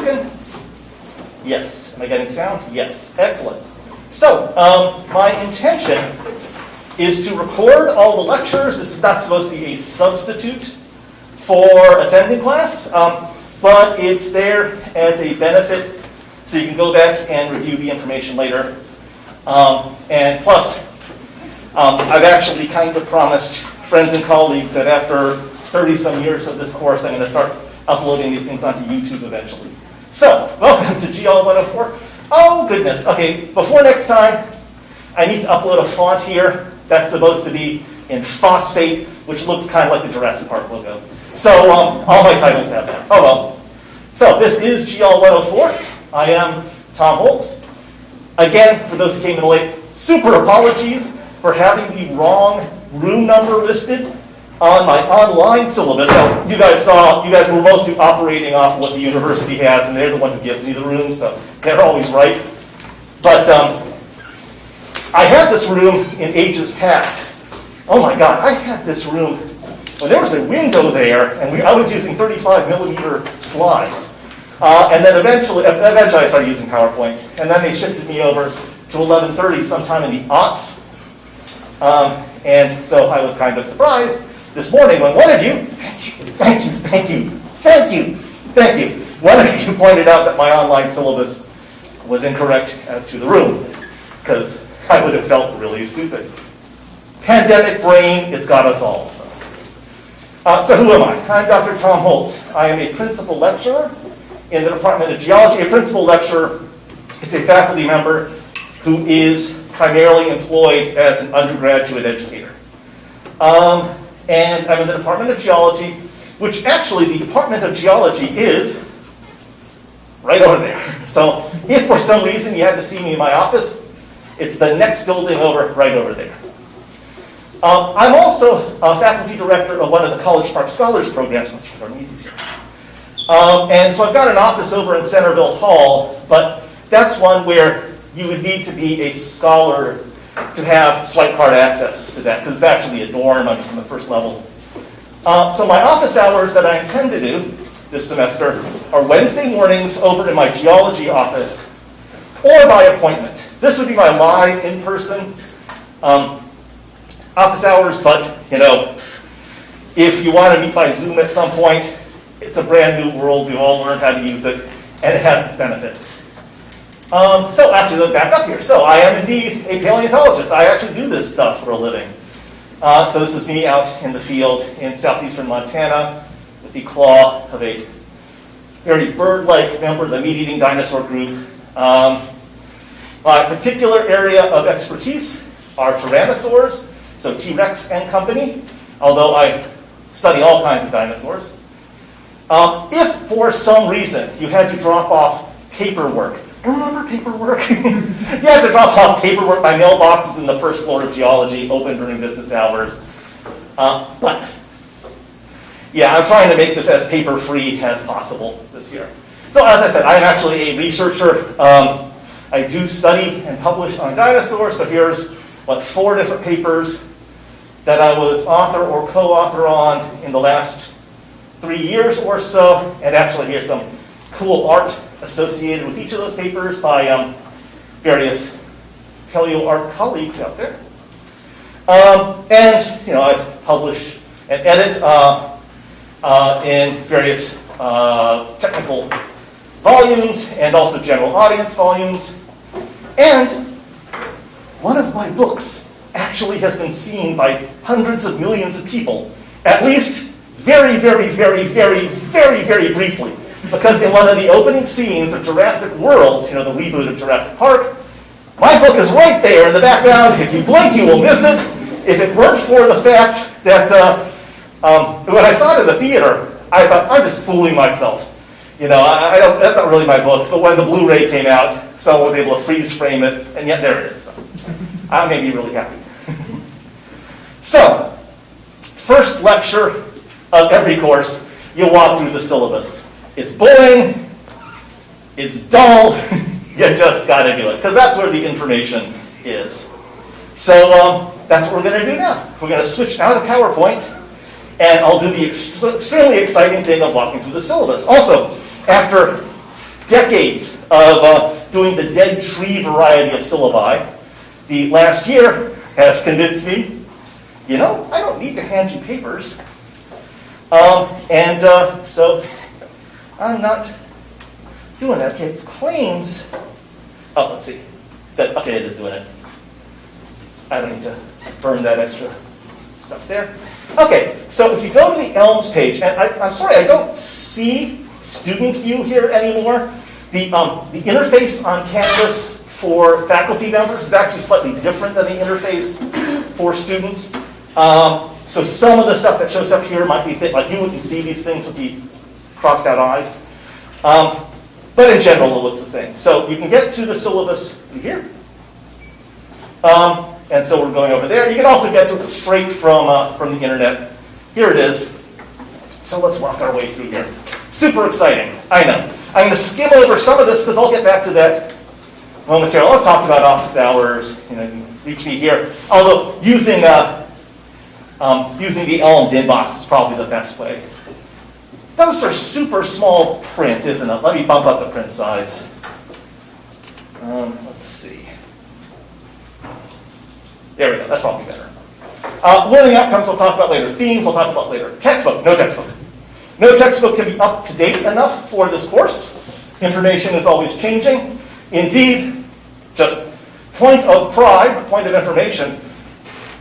working? Yes. Am I getting sound? Yes. Excellent. So, my intention is to record all the lectures. This is not supposed to be a substitute for attending class, but it's there as a benefit so you can go back and review the information later. And plus, I've actually kind of promised friends and colleagues that after 30-some years of this course, I'm going to start uploading these things onto YouTube eventually. So, welcome to GL 104. Oh, goodness. Okay, before next time, I need to upload a font here. That's supposed to be in phosphate, which looks kind of like the Jurassic Park logo. So, all my titles have that. Oh, well. So, this is GL 104. I am Tom Holtz. Again, for those who came in late, super apologies for having the wrong room number listed on my online syllabus. So you guys were mostly operating off what the university has, and they're the one who give me the room, so they're always right. But I had this room in ages past. Oh my God, I had this room when there was a window there, and I was using 35mm slides. And then eventually I started using PowerPoints, and then they shifted me over to 1130 sometime in the aughts. And so I was kind of surprised this morning when one of you, thank you, one of you pointed out that my online syllabus was incorrect as to the room, because I would have felt really stupid. Pandemic brain, it's got us all. So who am I? I'm Dr. Tom Holtz. I am a principal lecturer in the Department of Geology. A principal lecturer is a faculty member who is primarily employed as an undergraduate educator. And I'm in the Department of Geology, which actually the Department of Geology is right over there. So if for some reason you had to see me in my office, it's the next building over, right over there. I'm also a faculty director of one of the College Park Scholars programs. Let's get our meetings here. And so I've got an office over in Centerville Hall, but that's one where you would need to be a scholar to have swipe card access to that, because it's actually a dorm. I'm just on the first level. So my office hours that I intend to do this semester are Wednesday mornings over in my geology office, or by appointment. This would be my live, in-person office hours, but, if you want to meet by Zoom at some point, it's a brand new world. We've all learned how to use it, and it has its benefits. So actually, look back up here. So I am indeed a paleontologist. I actually do this stuff for a living. So this is me out in the field in southeastern Montana with the claw of a very bird-like member of the meat-eating dinosaur group. My particular area of expertise are tyrannosaurs, so T-Rex and company, although I study all kinds of dinosaurs. If for some reason you had to drop off paperwork, remember paperwork? You had to drop off paperwork. My mailbox is in the first floor of geology, open during business hours. But yeah, I'm trying to make this as paper-free as possible this year. So as I said, I'm actually a researcher. I do study and publish on dinosaurs. So here's 4 different papers that I was author or co-author on in the last 3 years or so. And actually here's some cool art associated with each of those papers by various paleo art colleagues out there. And I've published and edit in various technical volumes and also general audience volumes. And one of my books actually has been seen by hundreds of millions of people, at least very, very, very, very, very, very briefly. Because in one of the opening scenes of Jurassic World, the reboot of Jurassic Park, my book is right there in the background. If you blink, you will miss it. If it weren't for the fact that when I saw it in the theater, I thought, I'm just fooling myself. That's not really my book. But when the Blu-ray came out, someone was able to freeze frame it, and yet there it is. So I may be really happy. So, first lecture of every course, you walk through the syllabus. It's boring, it's dull, you just gotta do it, because that's where the information is. So that's what we're gonna do now. We're gonna switch out of PowerPoint, and I'll do the extremely exciting thing of walking through the syllabus. Also, after decades of doing the dead tree variety of syllabi, the last year has convinced me, I don't need to hand you papers. So I'm not doing that. Okay, it claims, let's see. Okay, it is doing it. I don't need to burn that extra stuff there. Okay, so if you go to the Elms page, and I'm sorry, I don't see student view here anymore. The interface on Canvas for faculty members is actually slightly different than the interface for students. So some of the stuff that shows up here might be like you wouldn't see these things with the crossed out eyes. But in general, it looks the same. So you can get to the syllabus through here. And so we're going over there. You can also get to it straight from the internet. Here it is. So let's walk our way through here. Super exciting. I know. I'm going to skim over some of this because I'll get back to that momentarily. I've talked about office hours. You can reach me here. Although using the Elms inbox is probably the best way. Those are super small print, isn't it? Let me bump up the print size. Let's see. There we go. That's probably better. Learning outcomes we'll talk about later. Themes we'll talk about later. Textbook. No textbook. No textbook can be up to date enough for this course. Information is always changing. Indeed, just point of pride, point of information,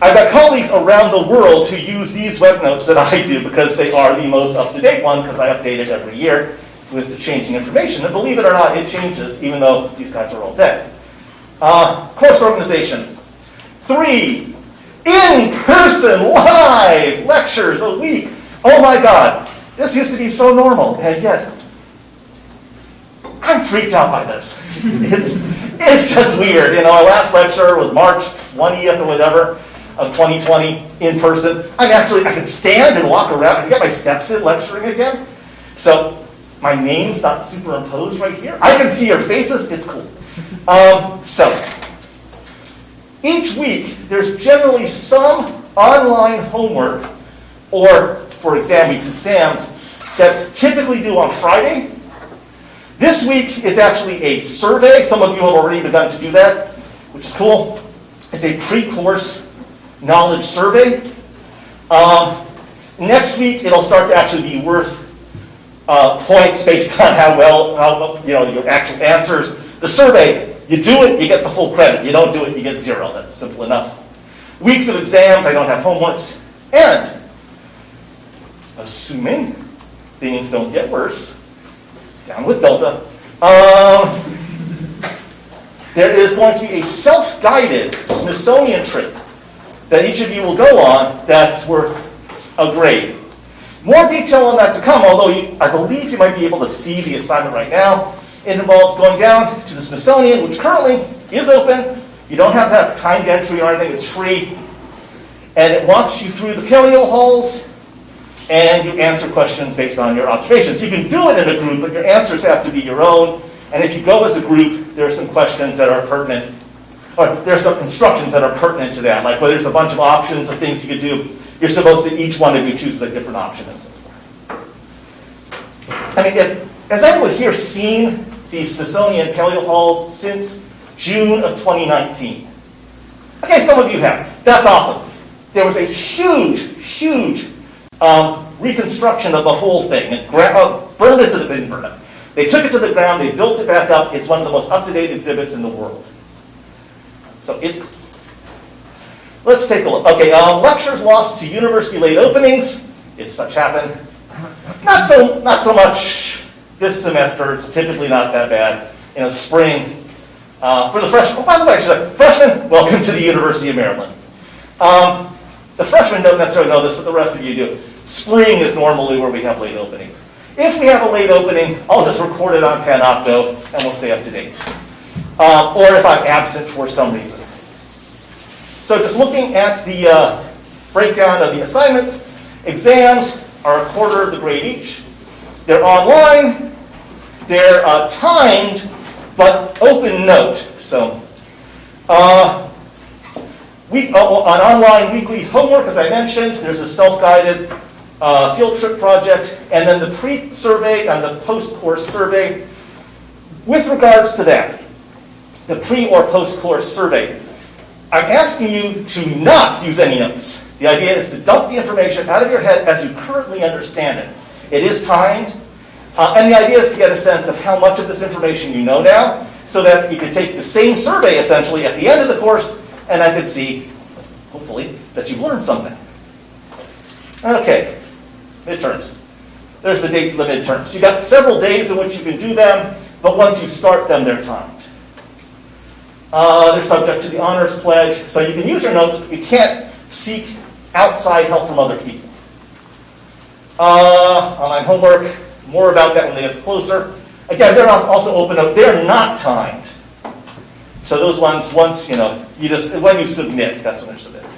I've got colleagues around the world who use these web notes that I do because they are the most up-to-date one because I update it every year with the changing information. And believe it or not, it changes even though these guys are all dead. Course organization. 3 in-person live lectures a week. Oh my God, this used to be so normal, and yet I'm freaked out by this. It's just weird. Our last lecture was March 20th or whatever of 2020 in person. I can stand and walk around. I can get my steps in lecturing again. So my name's not superimposed right here. I can see your faces. It's cool. So each week, there's generally some online homework, or for exams, that's typically due on Friday. This week, it's actually a survey. Some of you have already begun to do that, which is cool. It's a pre-course knowledge survey. Next week, it'll start to actually be worth points based on how your actual answers. The survey, you do it, you get the full credit. You don't do it, you get 0. That's simple enough. Weeks of exams, I don't have homeworks. And, assuming things don't get worse, down with Delta, there is going to be a self-guided Smithsonian trip that each of you will go on that's worth a grade. More detail on that to come, although I believe you might be able to see the assignment right now. It involves going down to the Smithsonian, which currently is open. You don't have to have timed entry or anything. It's free. And it walks you through the paleo halls, and you answer questions based on your observations. You can do it in a group, but your answers have to be your own. And if you go as a group, there are some questions that are pertinent, or there's some instructions that are pertinent to that. Like where there's a bunch of options of things you could do, you're supposed to, each one of you chooses a different option and so forth. Has anyone here seen the Smithsonian Paleo Halls since June of 2019? Okay, some of you have. That's awesome. There was a huge reconstruction of the whole thing. It burned it to the didn't burn it. They took it to the ground, they built it back up. It's one of the most up-to-date exhibits in the world. So let's take a look. Okay, lectures lost to university late openings, if such happen. Not so much this semester. It's typically not that bad. Spring. For the freshmen, by the way, freshmen, welcome to the University of Maryland. The freshmen don't necessarily know this, but the rest of you do. Spring is normally where we have late openings. If we have a late opening, I'll just record it on Panopto, and we'll stay up to date. Or if I'm absent for some reason. So just looking at the breakdown of the assignments, exams are a quarter of the grade each. They're online, they're timed, but open note. So on online weekly homework, as I mentioned, there's a self-guided field trip project, and then the pre-survey and the post-course survey. With regards to that, the pre or post-course survey, I'm asking you to not use any notes. The idea is to dump the information out of your head as you currently understand it. It is timed, and the idea is to get a sense of how much of this information you know now, so that you could take the same survey, essentially, at the end of the course, and I could see, hopefully, that you've learned something. Okay, midterms. There's the dates of the midterms. You've got several days in which you can do them, but once you start them, they're timed. They're subject to the honors pledge, so you can use your notes, but you can't seek outside help from other people. Online homework, more about that when it gets closer. Again, they're also open up. They're not timed. So those ones, once, you just, when you submit, that's when they're submitted.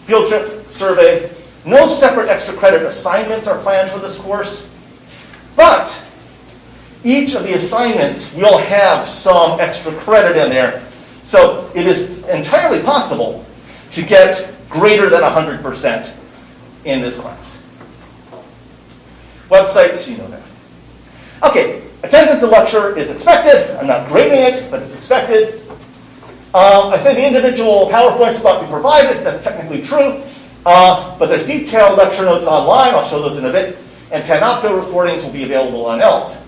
Field trip, survey. No separate extra credit assignments are planned for this course, but each of the assignments will have some extra credit in there. So it is entirely possible to get greater than 100% in this class. Websites, you know that. Okay, attendance at lecture is expected. I'm not grading it, but it's expected. I say the individual PowerPoints will not be provided. That's technically true. But there's detailed lecture notes online. I'll show those in a bit. And Panopto recordings will be available on ELT.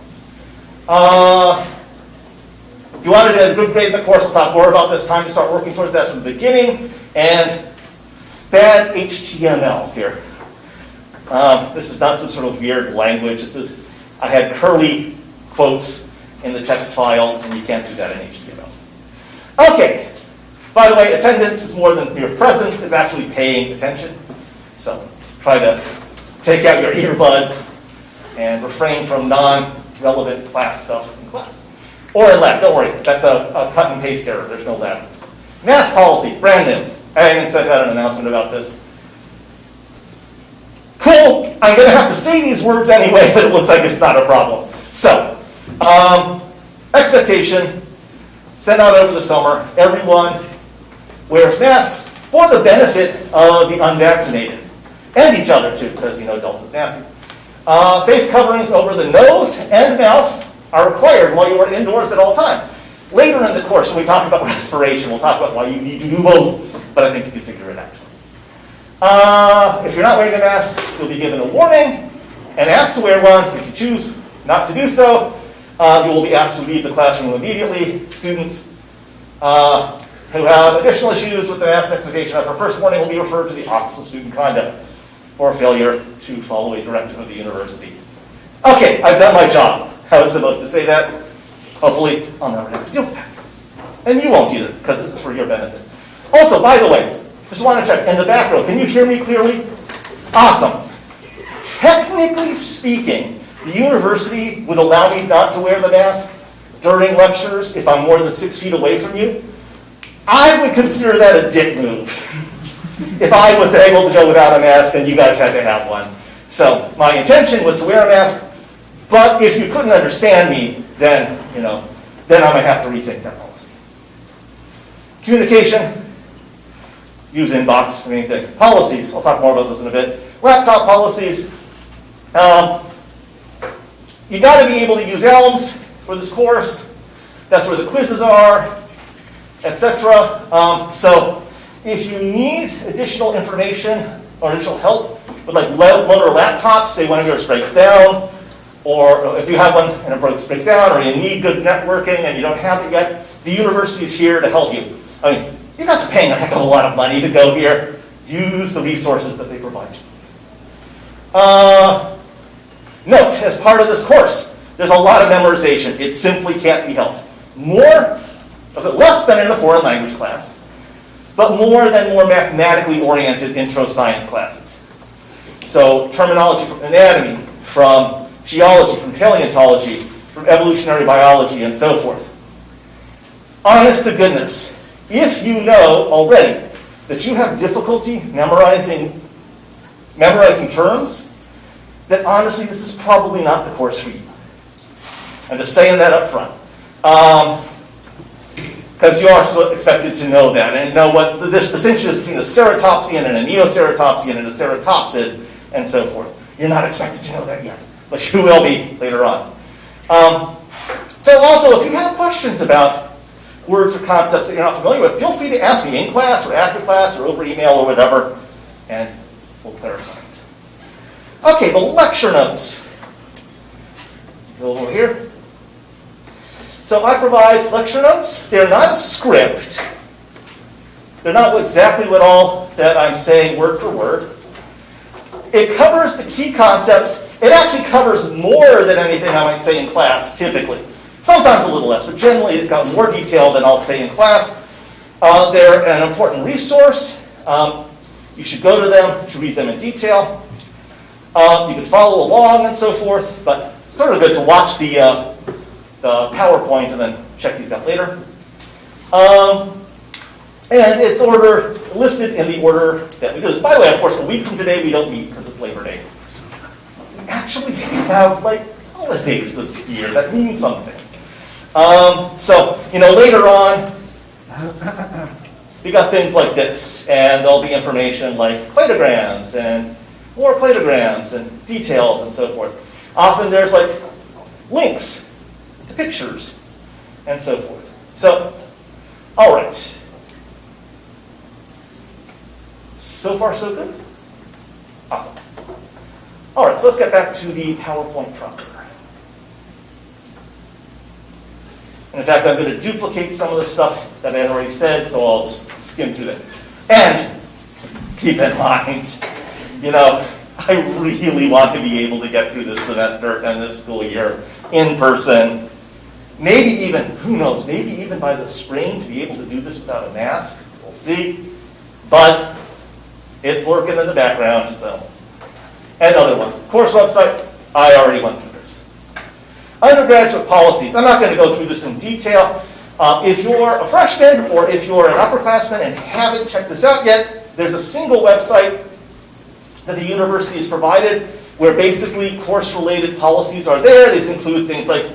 If you wanted to get a good grade in the course, we'll talk more about this. Time to start working towards that from the beginning. And bad HTML here. This is not some sort of weird language. This is, I had curly quotes in the text file, and you can't do that in HTML. Okay. By the way, attendance is more than mere presence. It's actually paying attention. So try to take out your earbuds and refrain from non-relevant class stuff in class. Or in lab. Don't worry. That's a cut and paste error. There's no lab. Mass policy. Brand new. I haven't sent out an announcement about this. Cool. I'm going to have to say these words anyway, but it looks like it's not a problem. So, expectation, sent out over the summer, everyone wears masks for the benefit of the unvaccinated. And each other, too, because, adults is nasty. Face coverings over the nose and mouth are required while you are indoors at all times. Later in the course, when we talk about respiration, we'll talk about why you need to do both, but I think you can figure it out. If you're not wearing a mask, you'll be given a warning and asked to wear one. If you choose not to do so, you will be asked to leave the classroom immediately. Students who have additional issues with the mask expectation after first warning will be referred to the Office of Student Conduct for failure to follow a directive of the university. Okay, I've done my job. I was supposed to say that. Hopefully, I'll never have to deal with that. And you won't either, because this is for your benefit. Also, by the way, just want to check, in the back row, can you hear me clearly? Awesome. Technically speaking, the university would allow me not to wear the mask during lectures if I'm more than 6 feet away from you. I would consider that a dick move if I was able to go without a mask and you guys had to have one. So my intention was to wear a mask, but if you couldn't understand me, then I might have to rethink that policy. Communication. Use inbox, anything. Policies, I'll talk more about those in a bit. Laptop policies. You got to be able to use ELMS for this course. That's where the quizzes are, etc. So if you need additional information or additional help with motor laptops, say one of yours breaks down, or if you have one and it breaks down, or you need good networking and you don't have it yet, the university is here to help you. You're not paying a heck of a lot of money to go here. Use the resources that they provide you. Note, as part of this course, there's a lot of memorization. It simply can't be helped. Less than in a foreign language class, but more than more mathematically oriented intro science classes. So terminology from anatomy, from geology, from paleontology, from evolutionary biology, and so forth. Honest to goodness, if you know already that you have difficulty memorizing terms, then honestly, this is probably not the course for you. I'm just saying that up front. Because you are expected to know that and know what the distinction is between a ceratopsian and a neoceratopsian and a ceratopsid and so forth. You're not expected to know that yet, but you will be later on. So also, if you have questions about words or concepts that you're not familiar with, feel free to ask me in class or after class or over email or whatever, and we'll clarify it. Okay, the lecture notes. Go over here. So I provide lecture notes. They're not a script. They're not exactly what all that I'm saying word for word. It covers the key concepts. It actually covers more than anything I might say in class, typically. Sometimes a little less, but generally it's got more detail than I'll say in class. They're an important resource. You should go to them to read them in detail. You can follow along and so forth, but it's sort of good to watch the PowerPoint and then check these out later. And it's listed in the order that we do this. By the way, of course, a week from today we don't meet because it's Labor Day. We actually have holidays this year. That means something. So, later on, we got things like this, and there'll be information like cladograms and more cladograms and details and so forth. Often there's links to pictures and so forth. So, all right. So far, so good? Awesome. All right, so let's get back to the PowerPoint proper. And in fact, I'm going to duplicate some of the stuff that I had already said, so I'll just skim through that. And keep in mind, I really want to be able to get through this semester and this school year in person. Maybe even, who knows, maybe even by the spring to be able to do this without a mask. We'll see. But it's lurking in the background, so. And other ones. Course website, I already went through this. Undergraduate policies. I'm not going to go through this in detail. If you're a freshman or if you're an upperclassman and haven't checked this out yet, there's a single website that the university has provided where basically course-related policies are there. These include things like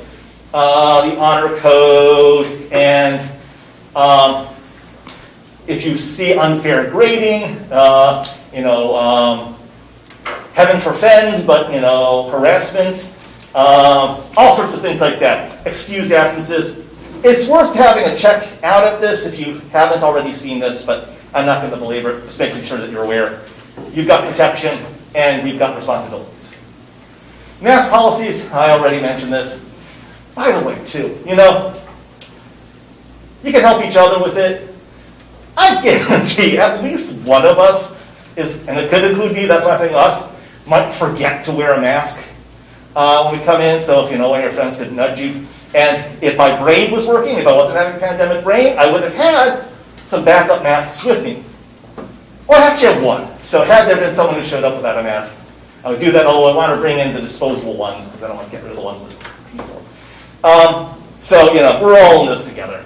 the honor code and if you see unfair grading, heaven forfend, but harassment, all sorts of things like that. Excused absences. It's worth having a check out at this if you haven't already seen this, but I'm not going to belabor it. Just making sure that you're aware. You've got protection and you've got responsibilities. Mass policies. I already mentioned this. By the way, too, you can help each other with it. I guarantee at least one of us is, and it could include me, that's why I'm saying us, might forget to wear a mask when we come in, so if one of your friends could nudge you. And if my brain was working, if I wasn't having a pandemic brain, I would have had some backup masks with me. Or actually have one. So had there been someone who showed up without a mask, I would do that, although I want to bring in the disposable ones, because I don't want to get rid of the ones that people. So, we're all in this together.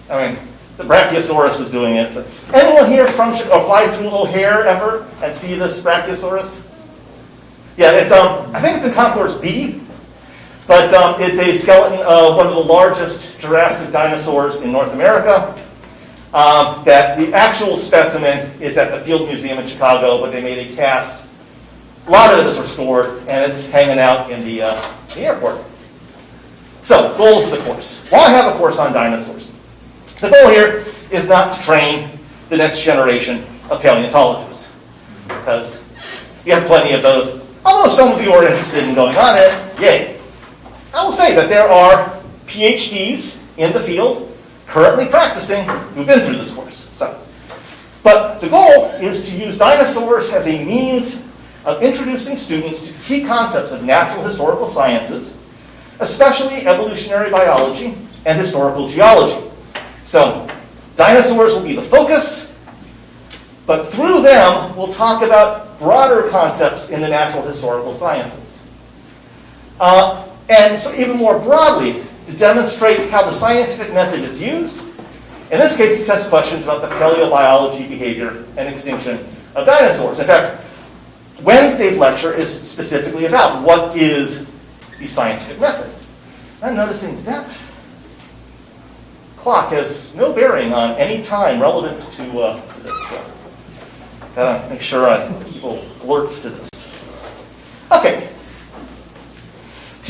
I mean, the Brachiosaurus is doing it. So, anyone here from or fly through O'Hare ever and see this Brachiosaurus? Yeah, it's I think it's in Concourse B, but it's a skeleton of one of the largest Jurassic dinosaurs in North America. That the actual specimen is at the Field Museum in Chicago, but they made a cast. A lot of it is restored, and it's hanging out in the airport. So, goals of the course. Well, I have a course on dinosaurs. The goal here is not to train the next generation of paleontologists, because we have plenty of those. Although some of you are interested in going on it, yay. I will say that there are PhDs in the field currently practicing who've been through this course. But the goal is to use dinosaurs as a means of introducing students to key concepts of natural historical sciences, especially evolutionary biology and historical geology. So, dinosaurs will be the focus, but through them, we'll talk about broader concepts in the natural historical sciences. And so even more broadly, to demonstrate how the scientific method is used, in this case, to test questions about the paleobiology, behavior, and extinction of dinosaurs. In fact, Wednesday's lecture is specifically about what is the scientific method. I'm noticing that clock has no bearing on any time relevant to this. So gotta make sure I keep alert to this. Okay.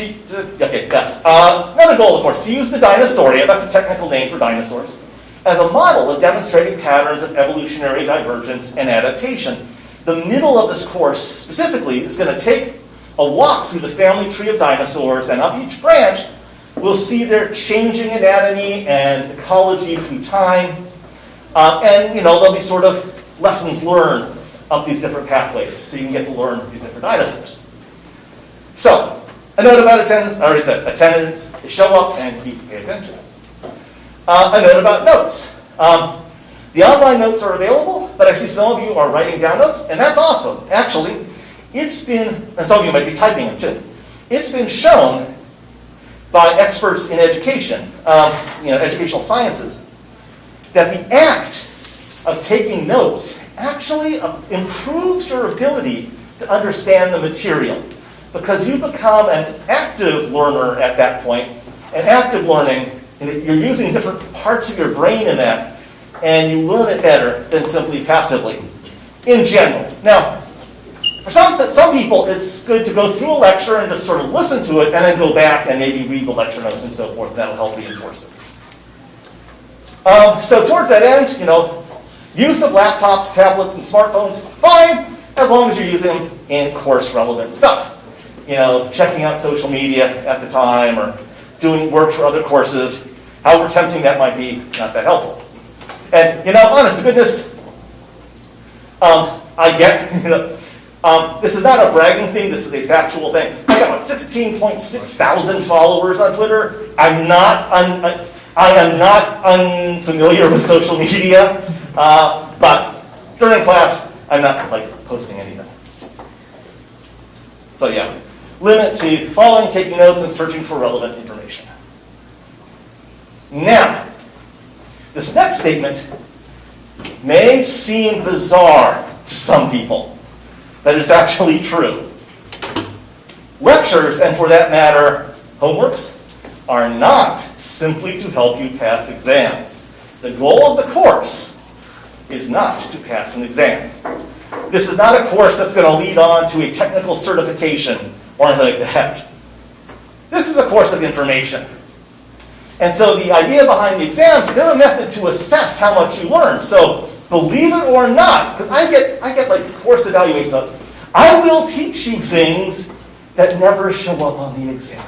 Okay, yes. Another goal, of course, to use the Dinosauria, that's a technical name for dinosaurs, as a model of demonstrating patterns of evolutionary divergence and adaptation. The middle of this course, specifically, is going to take a walk through the family tree of dinosaurs, and up each branch, we'll see their changing anatomy and ecology through time, and, there'll be sort of lessons learned up these different pathways, so you can get to learn these different dinosaurs. So, a note about attendance. I already said attendance, show up and pay attention. A note about notes. The online notes are available, but I see some of you are writing down notes, and that's awesome. Actually, it's been, and some of you might be typing them too, it's been shown by experts in education, educational sciences, that the act of taking notes actually improves your ability to understand the material, because you become an active learner at that point. And active learning, you're using different parts of your brain in that, and you learn it better than simply passively, in general. Now, for some people, it's good to go through a lecture and just sort of listen to it, and then go back and maybe read the lecture notes and so forth. That'll help reinforce it. So towards that end, use of laptops, tablets, and smartphones, fine, as long as you're using them in course-relevant stuff. Checking out social media at the time, or doing work for other courses, however tempting that might be, not that helpful. And, honest to goodness, I get, this is not a bragging thing, this is a factual thing. I got, 16.6 thousand followers on Twitter. I am not unfamiliar with social media, but during class, I'm not, posting anything. So yeah, limit to following, taking notes, and searching for relevant information. Now, this next statement may seem bizarre to some people, but it's actually true. Lectures, and for that matter, homeworks, are not simply to help you pass exams. The goal of the course is not to pass an exam. This is not a course that's going to lead on to a technical certification or anything like that. This is a course of information. And so the idea behind the exams, they're a method to assess how much you learn. So believe it or not, because I get course evaluations of, I will teach you things that never show up on the exam.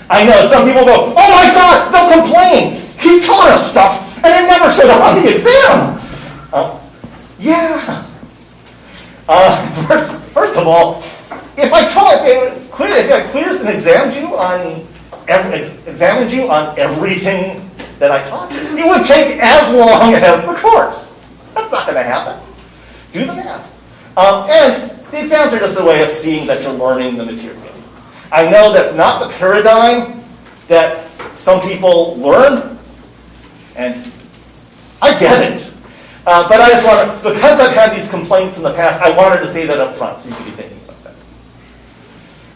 I know some people go, oh my God, they'll complain. He taught us stuff and it never showed up on the exam. Yeah. First of all, if I quizzed and examined you on everything that I taught you, it would take as long as the course. That's not going to happen. Do the math. And the exams are just a way of seeing that you're learning the material. I know that's not the paradigm that some people learn, and I get it. But I just want to, because I've had these complaints in the past, I wanted to say that up front so you could be thinking about that.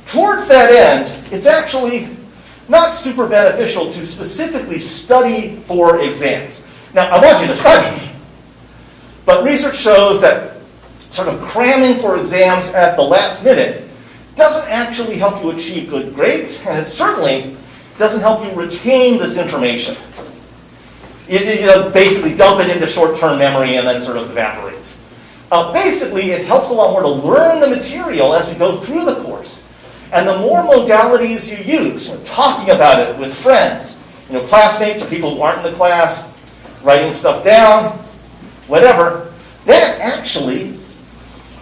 Towards that end, it's actually not super beneficial to specifically study for exams. Now, I want you to study, but research shows that sort of cramming for exams at the last minute doesn't actually help you achieve good grades, and it certainly doesn't help you retain this information. Basically dump it into short-term memory and then it sort of evaporates. Basically, it helps a lot more to learn the material as we go through the course. And the more modalities you use, talking about it with friends, classmates or people who aren't in the class, writing stuff down, whatever, then actually,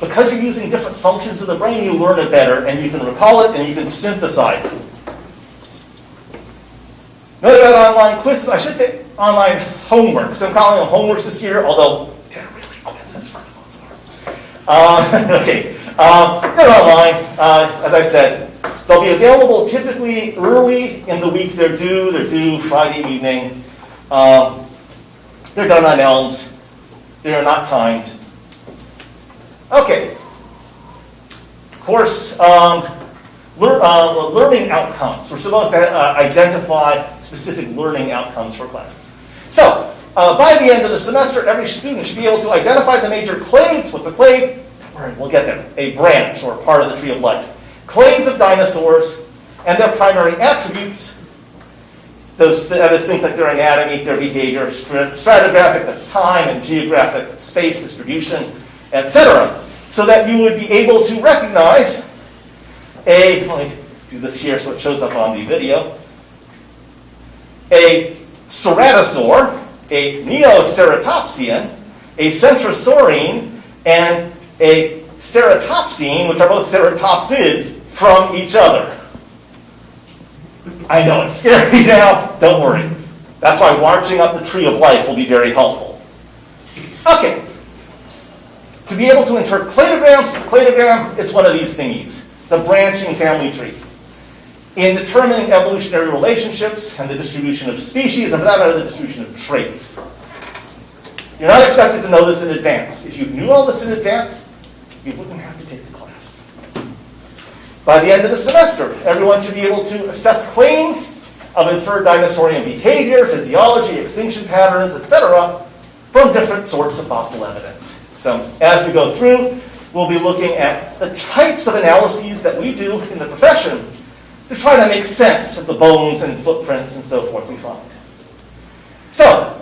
because you're using different functions of the brain, you learn it better and you can recall it and you can synthesize it. Note about online quizzes, I should say online homework. So I'm calling them homeworks this year, although they're really quizzes for the most part. Okay, they're online. As I said, they'll be available typically early in the week. They're due Friday evening. They're done on Elms. They are not timed. Okay. Course, learning outcomes. We're supposed to identify specific learning outcomes for classes. So, by the end of the semester, every student should be able to identify the major clades. What's a clade? All right, we'll get there. A branch or part of the tree of life. Clades of dinosaurs, and their primary attributes, that is things like their anatomy, their behavior, stratigraphic, that's time, and geographic, that's space, distribution, etc. So that you would be able to recognize let me do this here so it shows up on the video, a ceratosaur, a neoceratopsian, a centrosaurine, and a ceratopsine, which are both ceratopsids, from each other. I know it's scary now. Don't worry. That's why marching up the tree of life will be very helpful. Okay. To be able to interpret cladograms, the cladogram is one of these thingies, the branching family tree. In determining evolutionary relationships and the distribution of species, and for that matter, the distribution of traits. You're not expected to know this in advance. If you knew all this in advance, you wouldn't have to take the class. By the end of the semester, everyone should be able to assess claims of inferred dinosaurian behavior, physiology, extinction patterns, etc., from different sorts of fossil evidence. So as we go through, we'll be looking at the types of analyses that we do in the profession to try to make sense of the bones and footprints and so forth we find. So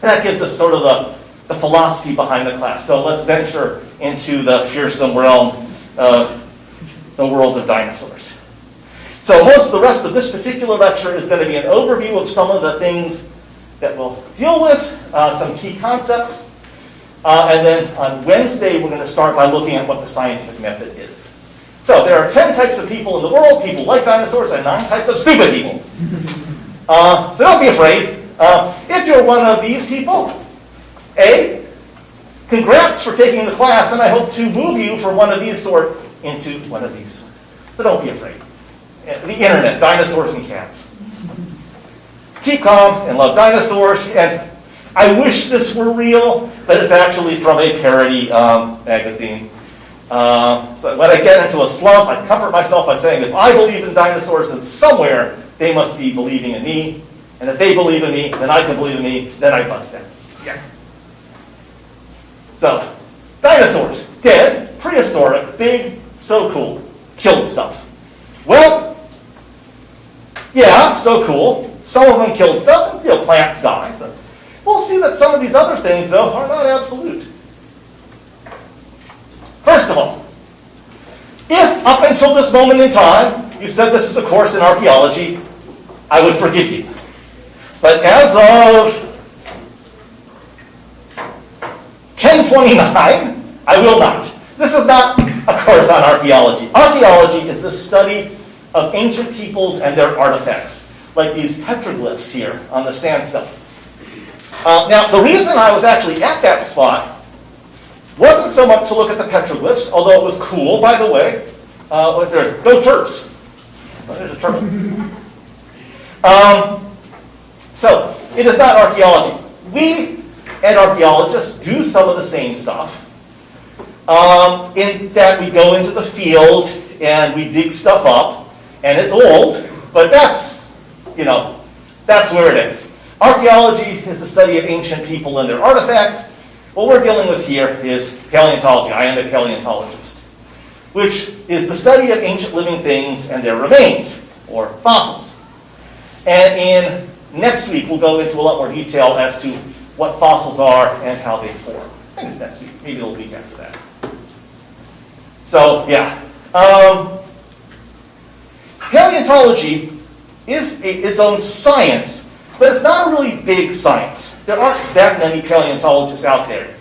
that gives us sort of the philosophy behind the class. So let's venture into the fearsome realm of the world of dinosaurs. So most of the rest of this particular lecture is going to be an overview of some of the things that we'll deal with, some key concepts. And then on Wednesday, we're going to start by looking at what the scientific method is. So there are 10 types of people in the world, people like dinosaurs, and 9 types of stupid people. So don't be afraid. If you're one of these people, congrats for taking the class, and I hope to move you from one of these sort into one of these. So don't be afraid. The internet, dinosaurs and cats. Keep calm and love dinosaurs. And I wish this were real, but it's actually from a parody magazine. So when I get into a slump, I comfort myself by saying, if I believe in dinosaurs, then somewhere they must be believing in me. And if they believe in me, then I can believe in me, then I bust out. Yeah. So, dinosaurs, dead, prehistoric, big, so cool, killed stuff. Well, yeah, so cool. Some of them killed stuff, and, plants die. So we'll see that some of these other things, though, are not absolute. First of all, if up until this moment in time, you said this is a course in archaeology, I would forgive you. But as of 1029, I will not. This is not a course on archaeology. Archaeology is the study of ancient peoples and their artifacts, like these petroglyphs here on the sandstone. Now, the reason I was actually at that spot wasn't so much to look at the petroglyphs, although it was cool, by the way. What's there? Go Terps. Oh, there's a turtle. So, it is not archaeology. We and archaeologists do some of the same stuff, in that we go into the field and we dig stuff up, and it's old, but that's where it is. Archaeology is the study of ancient people and their artifacts. What we're dealing with here is paleontology. I am a paleontologist, which is the study of ancient living things and their remains, or fossils. And next week, we'll go into a lot more detail as to what fossils are and how they form. I think it's next week, maybe a little week after that. So, yeah. Paleontology is its own science, but it's not a really big science. There aren't that many paleontologists out there.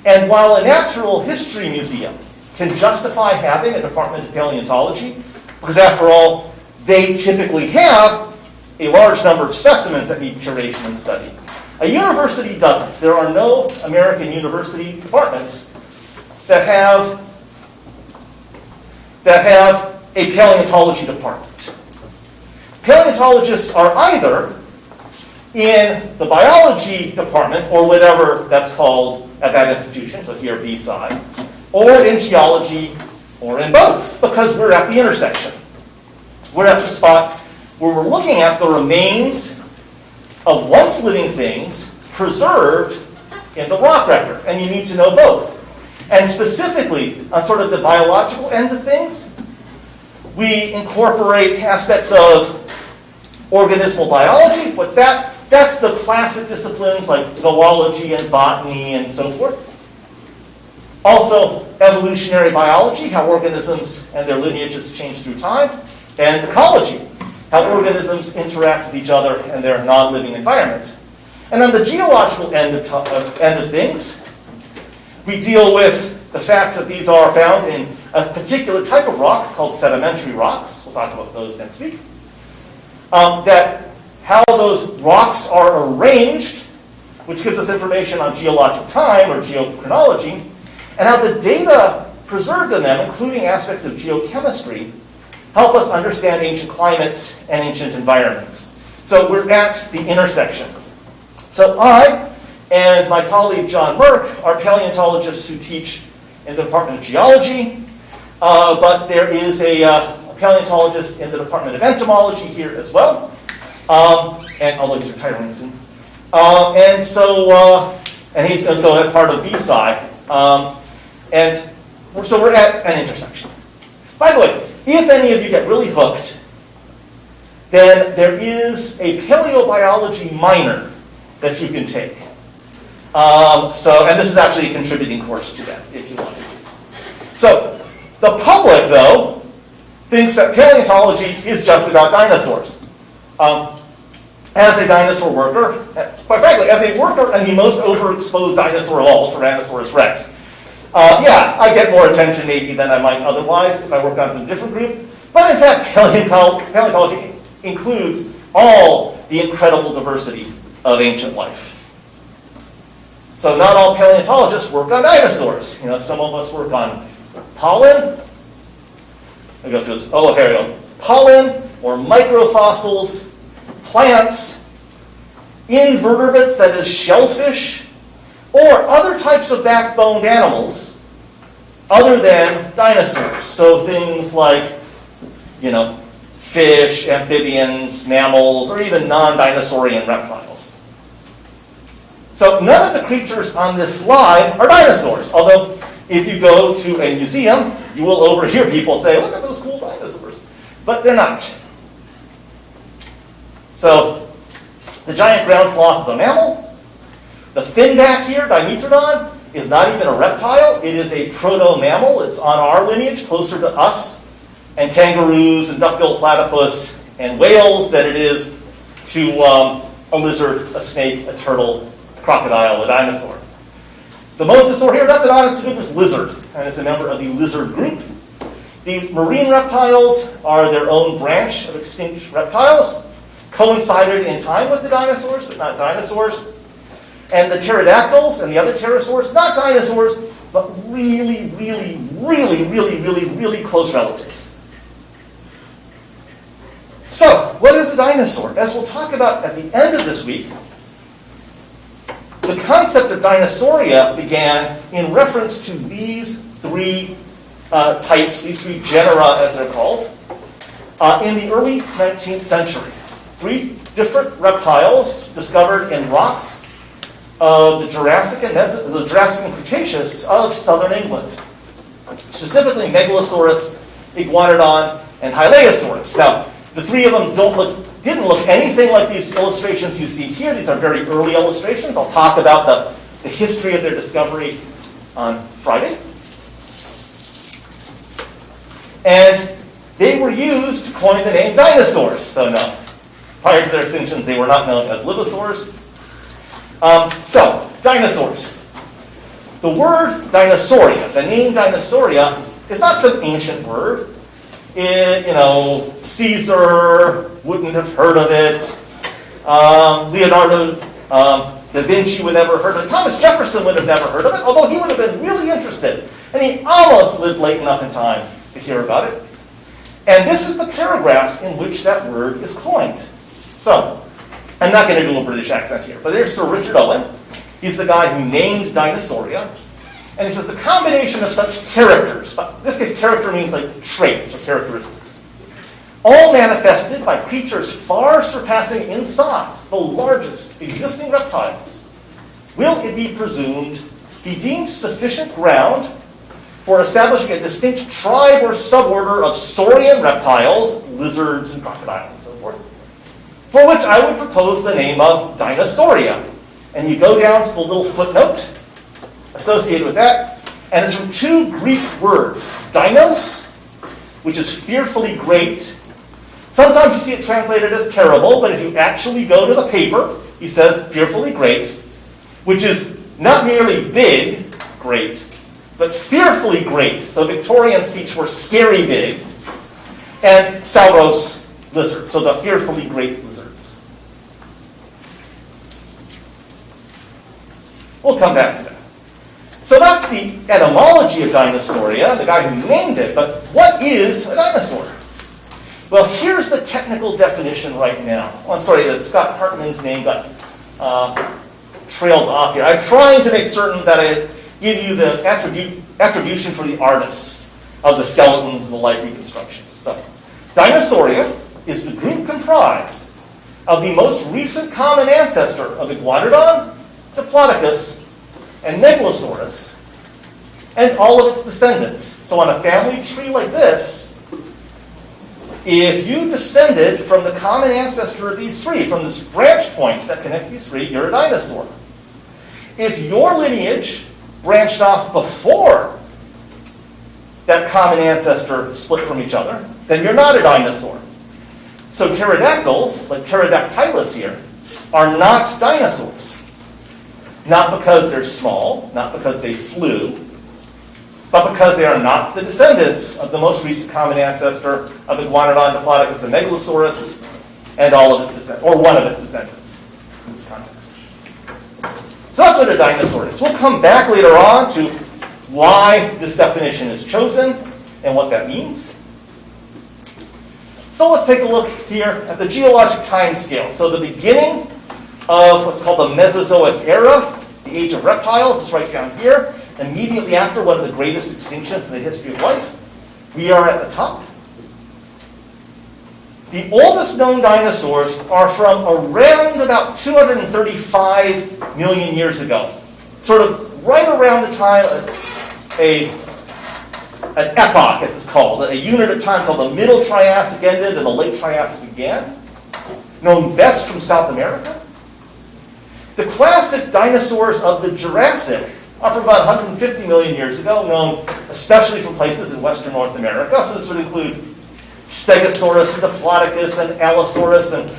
And while a natural history museum can justify having a department of paleontology, because after all, they typically have a large number of specimens that need curation and study. A university doesn't. There are no American university departments that have a paleontology department. Paleontologists are either in the biology department, or whatever that's called at that institution, so here B side, or in geology, or in both, because we're at the intersection. We're at the spot where we're looking at the remains of once living things preserved in the rock record, and you need to know both. And specifically, on sort of the biological end of things, We incorporate aspects of organismal biology. What's that? That's the classic disciplines like zoology and botany and so forth. Also, evolutionary biology, how organisms and their lineages change through time. And ecology, how organisms interact with each other and their non-living environment. And on the geological end of things, we deal with the fact that these are found in a particular type of rock called sedimentary rocks. We'll talk about those next week. That how those rocks are arranged, which gives us information on geologic time or geochronology, and how the data preserved in them, including aspects of geochemistry, help us understand ancient climates and ancient environments. So we're at the intersection. So I and my colleague John Merck are paleontologists who teach in the Department of Geology, but there is a paleontologist in the Department of Entomology here as well, and although he's retiring soon. And so that's part of B-side. So we're at an intersection. By the way, if any of you get really hooked, then there is a Paleobiology Minor that you can take. And this is actually a contributing course to that, if you want to. So, the public, though, thinks that paleontology is just about dinosaurs. As a dinosaur worker, quite frankly, as a worker and the most overexposed dinosaur of all, Tyrannosaurus rex, I get more attention maybe than I might otherwise if I work on some different group. But in fact, paleontology includes all the incredible diversity of ancient life. So not all paleontologists work on dinosaurs. Some of us work on pollen. I go through this. Oh, here we go. Pollen or microfossils, plants, invertebrates, that is shellfish, or other types of backboned animals other than dinosaurs. So things like, fish, amphibians, mammals, or even non-dinosaurian reptiles. So none of the creatures on this slide are dinosaurs, although if you go to a museum, you will overhear people say, look at those cool dinosaurs. But they're not. So the giant ground sloth is a mammal. The finback here, Dimetrodon, is not even a reptile. It is a proto-mammal. It's on our lineage, closer to us, and kangaroos, and duck-billed platypus, and whales than it is to a lizard, a snake, a turtle, a crocodile, a dinosaur. The mosasaur here, that's an honest-to-goodness lizard, and it's a member of the lizard group. These marine reptiles are their own branch of extinct reptiles, coincided in time with the dinosaurs, but not dinosaurs. And the pterodactyls and the other pterosaurs, not dinosaurs, but really, really, really, really, really, really close relatives. So, what is a dinosaur? As we'll talk about at the end of this week, the concept of Dinosauria began in reference to these three types, these three genera as they're called, in the early 19th century. Three different reptiles discovered in rocks of the Jurassic and Cretaceous of southern England, specifically Megalosaurus, Iguanodon, and Hylaeosaurus. Now, the three of them didn't look anything like these illustrations you see here. These are very early illustrations. I'll talk about the history of their discovery on Friday. And they were used to coin the name dinosaurs. So no, prior to their extinctions, they were not known as livosaurs. So, dinosaurs. The word Dinosauria, the name Dinosauria, is not some ancient word. Caesar wouldn't have heard of it. Leonardo da Vinci would never have heard of it. Thomas Jefferson would have never heard of it, although he would have been really interested. And he almost lived late enough in time to hear about it. And this is the paragraph in which that word is coined. So, I'm not going to do a British accent here, but there's Sir Richard Owen. He's the guy who named Dinosauria. And he says the combination of such characters, but in this case character means like traits or characteristics, all manifested by creatures far surpassing in size the largest existing reptiles, will, it be presumed, be deemed sufficient ground for establishing a distinct tribe or suborder of saurian reptiles, lizards and crocodiles and so forth, for which I would propose the name of Dinosauria. And you go down to the little footnote associated with that, and it's from two Greek words, dinos, which is fearfully great. Sometimes you see it translated as terrible, but if you actually go to the paper, he says fearfully great, which is not merely big, great, but fearfully great. So Victorian speech for scary big, and sauros, lizard, so the fearfully great lizards. We'll come back to that. So that's the etymology of Dinosauria, the guy who named it, but what is a dinosaur? Well, here's the technical definition right now. Oh, I'm sorry that Scott Hartman's name got trailed off here. I'm trying to make certain that I give you the attribution for the artists of the skeletons and the life reconstructions. So, Dinosauria is the group comprised of the most recent common ancestor of Iguanodon, Diplodocus, and Megalosaurus, and all of its descendants. So on a family tree like this, if you descended from the common ancestor of these three, from this branch point that connects these three, you're a dinosaur. If your lineage branched off before that common ancestor split from each other, then you're not a dinosaur. So pterodactyls, like Pterodactylus here, are not dinosaurs. Not because they're small, not because they flew, but because they are not the descendants of the most recent common ancestor of Iguanodon, Diplodocus, and Megalosaurus, and all of its descendants, or one of its descendants in this context. So that's what a dinosaur is. We'll come back later on to why this definition is chosen and what that means. So let's take a look here at the geologic time scale. So the beginning of what's called the Mesozoic era, the age of reptiles, is right down here. Immediately after one of the greatest extinctions in the history of life, we are at the top. The oldest known dinosaurs are from around about 235 million years ago. Sort of right around the time an epoch, as it's called, a unit of time called the Middle Triassic ended and the Late Triassic began, known best from South America. The classic dinosaurs of the Jurassic are from about 150 million years ago, known especially from places in western North America. So this would include Stegosaurus and Diplodocus and Allosaurus and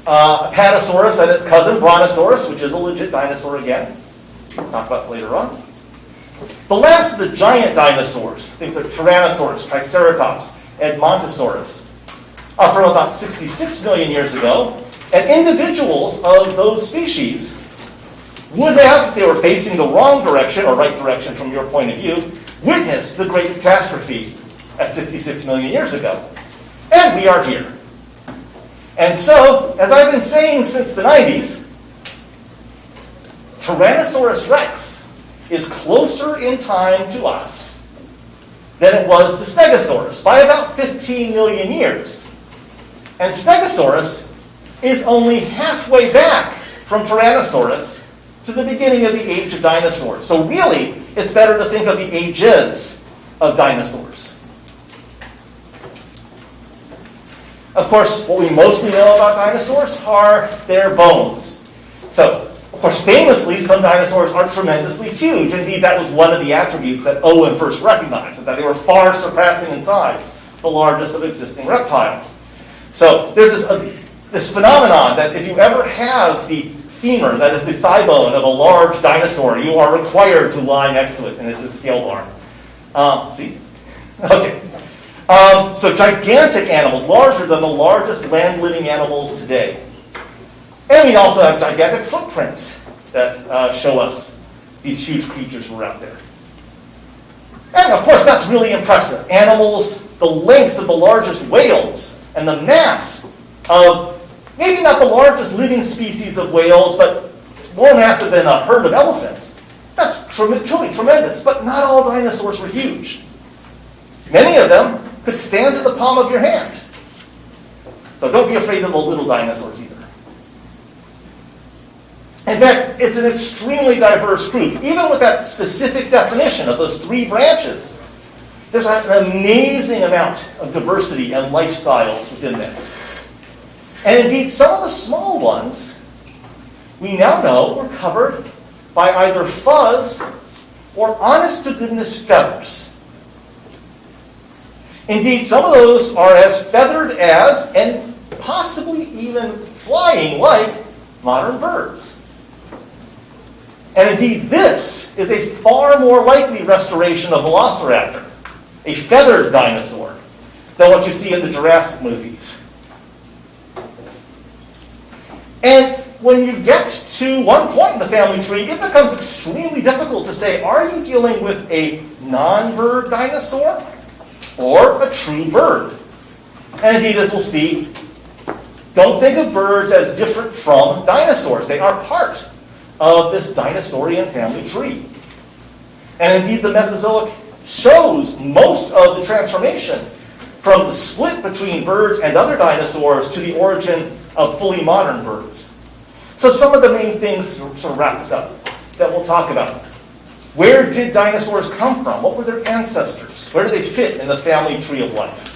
Apatosaurus and its cousin Brontosaurus, which is a legit dinosaur again. We'll talk about later on. The last of the giant dinosaurs, things like Tyrannosaurus, Triceratops, Edmontosaurus, are from about 66 million years ago, and individuals of those species would have, if they were facing the wrong direction, or right direction from your point of view, witnessed the great catastrophe at 66 million years ago. And we are here. And so, as I've been saying since the 90s, Tyrannosaurus rex is closer in time to us than it was to Stegosaurus by about 15 million years. And Stegosaurus is only halfway back from Tyrannosaurus to the beginning of the age of dinosaurs. So really, it's better to think of the ages of dinosaurs. Of course, what we mostly know about dinosaurs are their bones. So, of course, famously, some dinosaurs are tremendously huge. Indeed, that was one of the attributes that Owen first recognized, that they were far surpassing in size the largest of existing reptiles. So there's this phenomenon that if you ever have the femur, that is the thigh bone of a large dinosaur, you are required to lie next to it, and it's a scale bar. See? Okay. So gigantic animals, larger than the largest land-living animals today. And we also have gigantic footprints that show us these huge creatures were out there. And of course, that's really impressive. Animals, the length of the largest whales, and the mass of maybe not the largest living species of whales, but more massive than a herd of elephants. That's truly tremendous, but not all dinosaurs were huge. Many of them could stand in the palm of your hand. So don't be afraid of the little dinosaurs either. In fact, it's an extremely diverse group. Even with that specific definition of those three branches There's an amazing amount of diversity and lifestyles within that. And indeed, some of the small ones, we now know were covered by either fuzz or honest-to-goodness feathers. Indeed, some of those are as feathered as, and possibly even flying like, modern birds. And indeed, this is a far more likely restoration of Velociraptor, a feathered dinosaur, than what you see in the Jurassic movies. And when you get to one point in the family tree, it becomes extremely difficult to say, are you dealing with a non-bird dinosaur or a true bird? And indeed, as we'll see, don't think of birds as different from dinosaurs. They are part of this dinosaurian family tree. And indeed, the Mesozoic shows most of the transformation from the split between birds and other dinosaurs to the origin of fully modern birds. So some of the main things, to sort of wrap this up, that we'll talk about. Where did dinosaurs come from? What were their ancestors? Where do they fit in the family tree of life?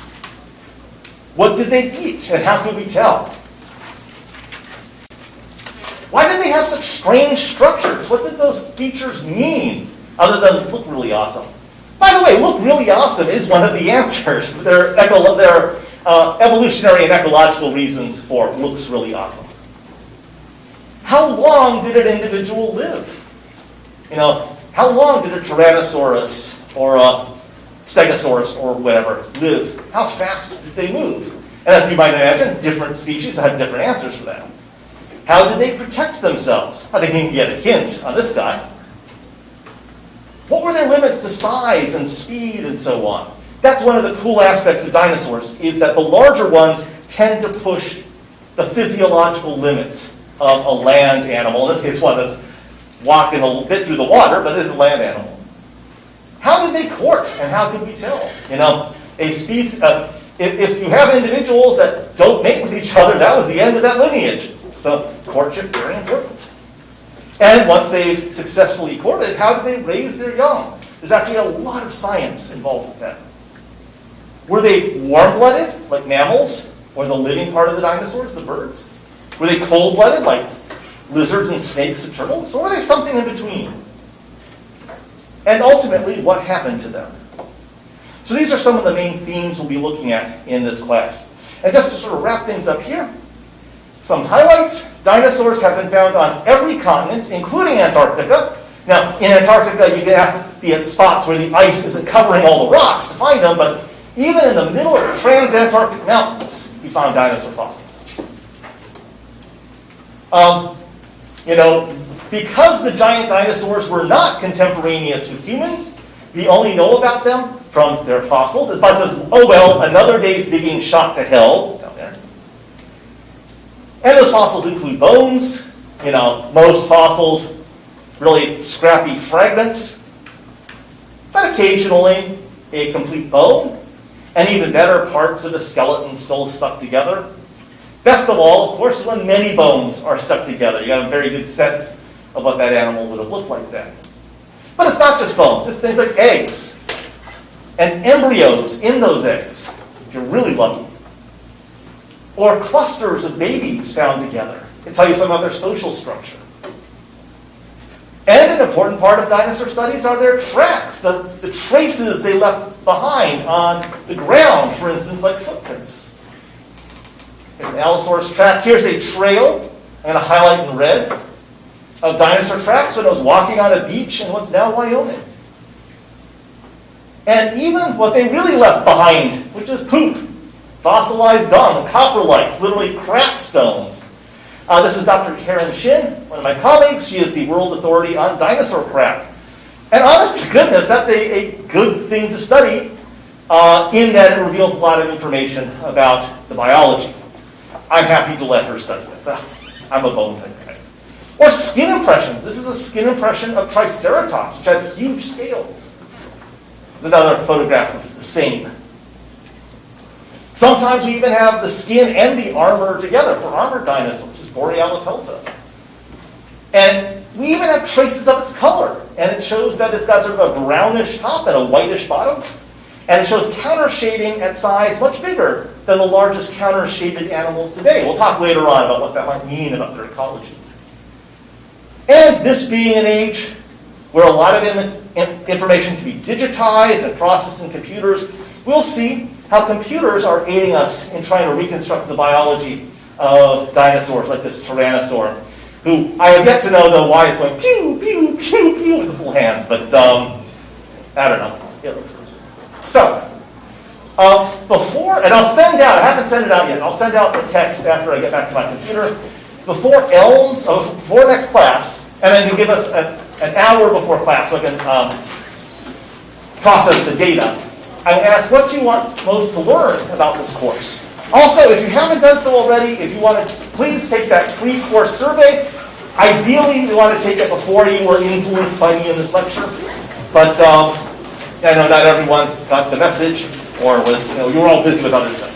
What did they eat, and how could we tell? Why did they have such strange structures? What did those features mean, other than look really awesome? By the way, look really awesome is one of the answers. There are evolutionary and ecological reasons for looks really awesome. How long did an individual live? How long did a Tyrannosaurus or a Stegosaurus or whatever live? How fast did they move? And as you might imagine, different species had different answers for that. How did they protect themselves? I think we can get a hint on this guy. What were their limits to size and speed and so on? That's one of the cool aspects of dinosaurs, is that the larger ones tend to push the physiological limits of a land animal. In this case, one that's walking a bit through the water, but it is a land animal. How did they court, and how could we tell? A species, if you have individuals that don't mate with each other, that was the end of that lineage. So courtship, very important. And once they've successfully courted, how do they raise their young? There's actually a lot of science involved with that. Were they warm-blooded, like mammals, or the living part of the dinosaurs, the birds? Were they cold-blooded, like lizards and snakes and turtles? Or were they something in between? And ultimately, what happened to them? So these are some of the main themes we'll be looking at in this class. And just to sort of wrap things up here, some highlights. Dinosaurs have been found on every continent, including Antarctica. Now, in Antarctica, you have to be at spots where the ice isn't covering all the rocks to find them, but even in the middle of the transantarctic mountains, we found dinosaur fossils. Because the giant dinosaurs were not contemporaneous with humans, we only know about them from their fossils. As Bud says, oh well, another day's digging shot to hell down there. And those fossils include bones, most fossils, really scrappy fragments, but occasionally a complete bone, and even better, parts of a skeleton still stuck together. Best of all, of course, is when many bones are stuck together. You got a very good sense of what that animal would have looked like then. But it's not just bones, it's things like eggs and embryos in those eggs, if you're really lucky. Or clusters of babies found together. It tell you something about their social structure. And an important part of dinosaur studies are their tracks, the traces they left behind on the ground, for instance, like footprints. Here's an Allosaurus track. Here's a trail, I'm going to highlight in red, of dinosaur tracks when it was walking on a beach in what's now Wyoming. And even what they really left behind, which is poop, fossilized dung, coprolites, literally crap stones. This is Dr. Karen Shin, one of my colleagues. She is the world authority on dinosaur crap. And honest to goodness, that's a good thing to study in that it reveals a lot of information about the biology. I'm happy to let her study it. I'm a bone picker. Or skin impressions. This is a skin impression of Triceratops, which had huge scales. There's another photograph of the same. Sometimes we even have the skin and the armor together for armored dinosaurs, which is Borealopelta. And we even have traces of its color. And it shows that it's got sort of a brownish top and a whitish bottom. And it shows counter shading at size much bigger than the largest counter shaded animals today. We'll talk later on about what that might mean about their ecology. And this being an age where a lot of information can be digitized and processed in computers, we'll see how computers are aiding us in trying to reconstruct the biology of dinosaurs like this tyrannosaur, who I have yet to know, though, why it's going pew, pew, pew, pew with its little hands, but I don't know. It looks good. So, before, and I'll send out, I haven't sent it out yet, I'll send out the text after I get back to my computer. Before next class, and then you give us an hour before class so I can process the data, I'm going to ask what you want most to learn about this course. Also, if you haven't done so already, if you want to, please take that pre-course survey. Ideally, you want to take it before you were influenced by me in this lecture. But I know not everyone got the message, or was, you were all busy with other stuff.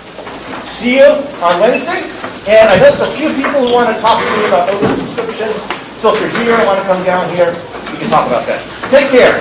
See you on Wednesday. And I know there's a few people who want to talk to me about oversubscription. So if you're here and want to come down here, we can talk about that. Take care.